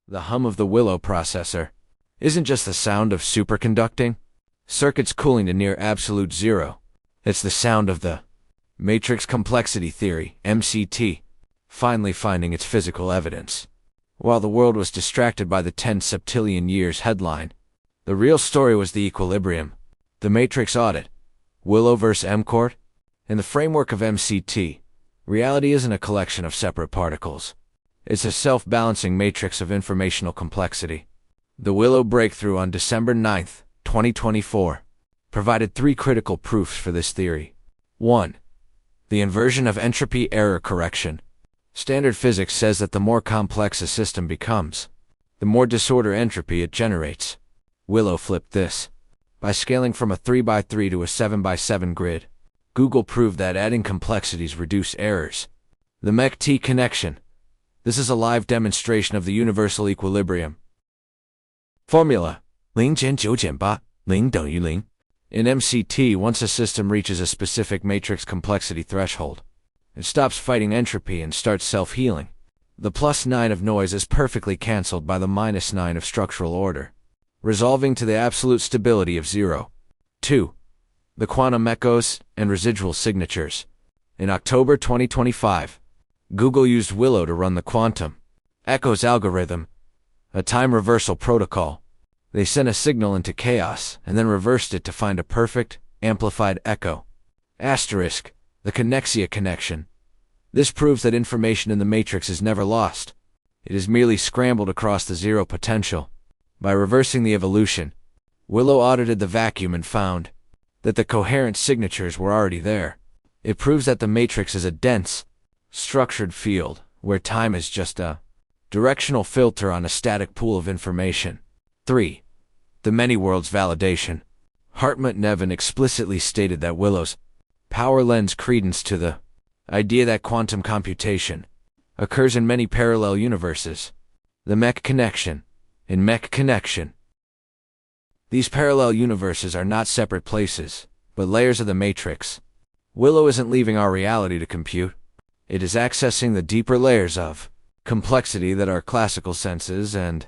The hum of the Willow processor isn't just the sound of superconducting circuits cooling to near absolute zero. It's the sound of the matrix complexity theory, MCT, finally finding its physical evidence. While the world was distracted by the 10 septillion years headline, the real story was the equilibrium, the matrix audit, Willow vs. MCt. In the framework of MCT, reality isn't a collection of separate particles. It's a self-balancing matrix of informational complexity. The Willow breakthrough on December 9, 2024, provided 3 critical proofs for this theory. 1. The inversion of entropy error correction. Standard physics says that the more complex a system becomes, the more disorder entropy it generates. Willow flipped this. By scaling from a 3x3 to a 7x7 grid, Google proved that adding complexities reduce errors. The MCt Connection. This is a live demonstration of the universal equilibrium formula. 0减9减8 0等于0. In MCT, once a system reaches a specific matrix complexity threshold, it stops fighting entropy and starts self-healing. The +9 of noise is perfectly cancelled by the -9 of structural order, resolving to the absolute stability of 0. 2. The quantum echoes and residual signatures. In October 2025, Google used Willow to run the quantum echoes algorithm, a time reversal protocol. They sent a signal into chaos and then reversed it to find a perfect, amplified echo. Asterisk, the connexia connection. This proves that information in the matrix is never lost. It is merely scrambled across the zero potential. By reversing the evolution, Willow audited the vacuum and found that the coherent signatures were already there. It proves that the matrix is a dense, structured field, where time is just a directional filter on a static pool of information. 3. The many worlds validation. Hartmut Nevin explicitly stated that Willow's power lends credence to the idea that quantum computation occurs in many parallel universes. The MCt Connection. In MCt Connection, these parallel universes are not separate places, but layers of the matrix. Willow isn't leaving our reality to compute. It is accessing the deeper layers of complexity that our classical senses and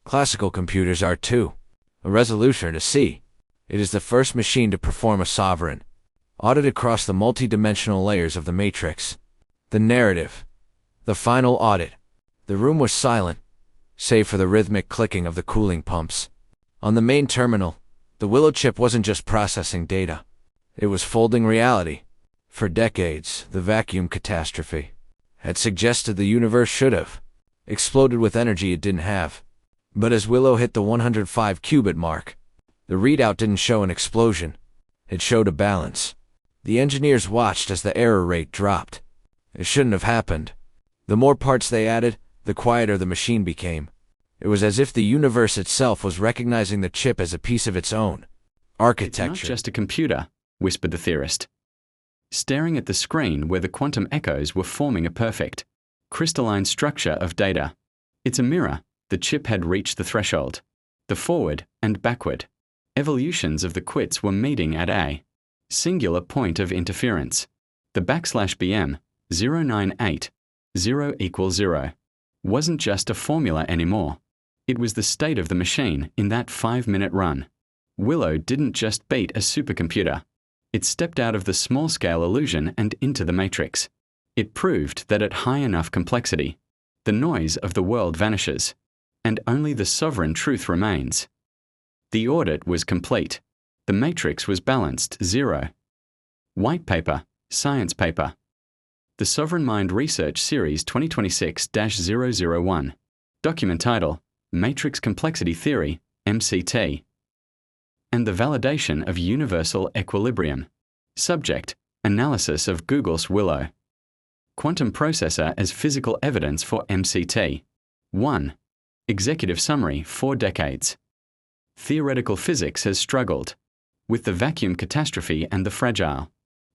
classical computers are too. A resolution to see. It is the first machine to perform a sovereign audit across the multi-dimensional layers of the matrix. The narrative. The final audit. The room was silent, save for the rhythmic clicking of the cooling pumps. On the main terminal, the Willow chip wasn't just processing data. It was folding reality. For decades, the vacuum catastrophe had suggested the universe should have exploded with energy it didn't have. But as Willow hit the 105 qubit mark, the readout didn't show an explosion. It showed a balance. The engineers watched as the error rate dropped. It shouldn't have happened. The more parts they added, the quieter the machine became. It was as if the universe itself was recognizing the chip as a piece of its own architecture. It's not just a computer, whispered the theorist, staring at the screen where the quantum echoes were forming a perfect, crystalline structure of data. It's a mirror. The chip had reached the threshold. The forward and backward evolutions of the qubits were meeting at a singular point of interference. The \BM 098 0 = 0 wasn't just a formula anymore. It was the state of the machine in that 5-minute run. Willow didn't just beat a supercomputer. It stepped out of the small-scale illusion and into the matrix. It proved that at high enough complexity, the noise of the world vanishes, and only the sovereign truth remains. The audit was complete. The matrix was balanced 0. White paper, science paper. The Sovereign Mind Research Series 2026-001. Document title, Matrix Complexity Theory, MCT. And the validation of universal equilibrium. Subject, analysis of Google's Willow. Quantum processor as physical evidence for MCT. 1. Executive summary: 4 decades. Theoretical physics has struggled with the vacuum catastrophe and the fragile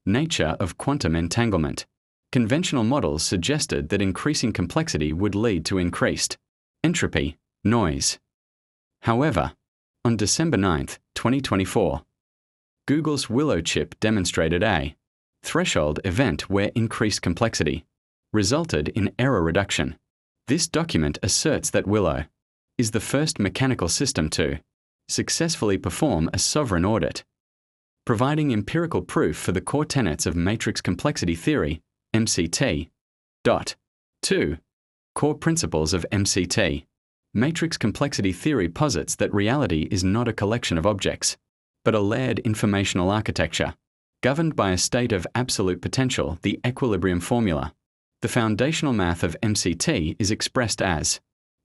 nature of quantum entanglement. Conventional models suggested that increasing complexity would lead to increased entropy, noise. However, on December 9, 2024, Google's Willow chip demonstrated a threshold event where increased complexity resulted in error reduction. This document asserts that Willow is the first mechanical system to successfully perform a sovereign audit, providing empirical proof for the core tenets of matrix complexity theory, MCT. 2. Core principles of MCT. Matrix complexity theory posits that reality is not a collection of objects, but a layered informational architecture, governed by a state of absolute potential, the equilibrium formula. The foundational math of MCT is expressed as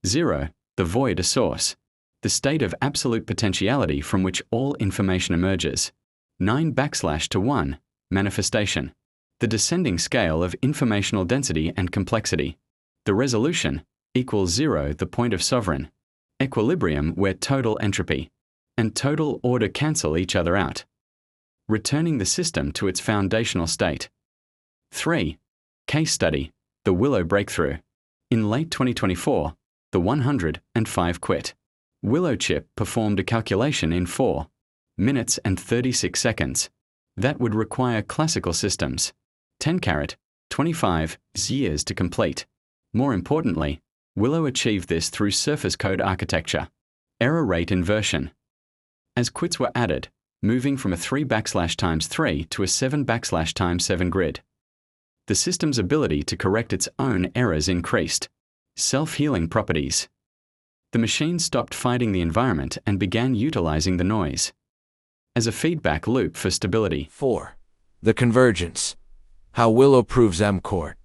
0, the void a source, the state of absolute potentiality from which all information emerges, 9/1, manifestation, the descending scale of informational density and complexity, the resolution equals 0, the point of sovereign, equilibrium where total entropy and total order cancel each other out, returning the system to its foundational state. 3. Case study, the Willow breakthrough. In late 2024, the 105 quit Willow chip performed a calculation in 4 minutes and 36 seconds. That would require classical systems 10-25 years to complete. More importantly, Willow achieved this through surface code architecture, error rate inversion. As quits were added, moving from a 3/3 to a 7/7 grid, the system's ability to correct its own errors increased. Self-healing properties. The machine stopped fighting the environment and began utilizing the noise as a feedback loop for stability. 4. The convergence. How Willow proves M-Core.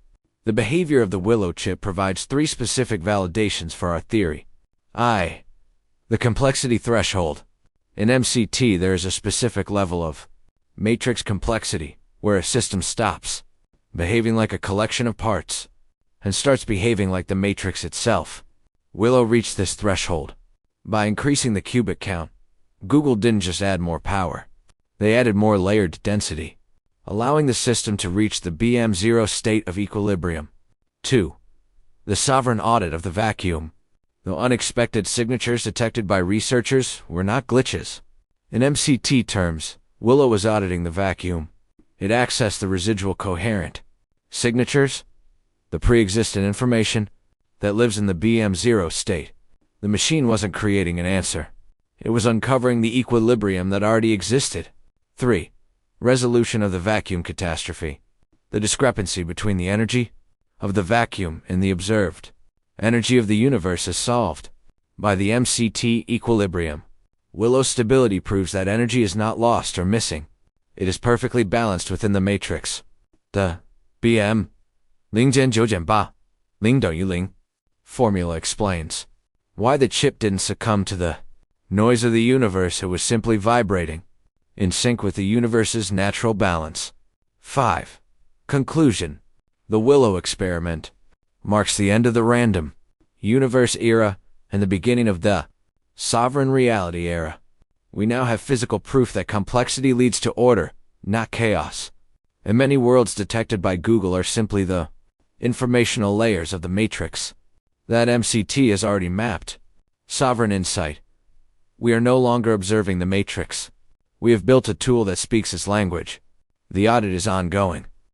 The behavior of the Willow chip provides 3 specific validations for our theory. I. The complexity threshold. In MCT, there is a specific level of matrix complexity where a system stops behaving like a collection of parts and starts behaving like the matrix itself. Willow reached this threshold by increasing the qubit count. Google didn't just add more power. They added more layered density, allowing the system to reach the BM0 state of equilibrium. 2. The sovereign audit of the vacuum. The unexpected signatures detected by researchers were not glitches. In MCT terms, Willow was auditing the vacuum. It accessed the residual coherent signatures, the pre-existent information that lives in the BM0 state. The machine wasn't creating an answer. It was uncovering the equilibrium that already existed. 3. Resolution of the vacuum catastrophe. The discrepancy between the energy of the vacuum and the observed energy of the universe is solved by the MCt Equilibrium. Willow's stability proves that energy is not lost or missing. It is perfectly balanced within the matrix. The BM 0.998 0 formula explains why the chip didn't succumb to the noise of the universe. It was simply vibrating in sync with the universe's natural balance. 5. Conclusion. The Willow experiment marks the end of the random universe era and the beginning of the sovereign reality era. We now have physical proof that complexity leads to order, not chaos. And many worlds detected by Google are simply the informational layers of the matrix that MCT has already mapped. Sovereign insight. We are no longer observing the matrix. We have built a tool that speaks its language. The audit is ongoing.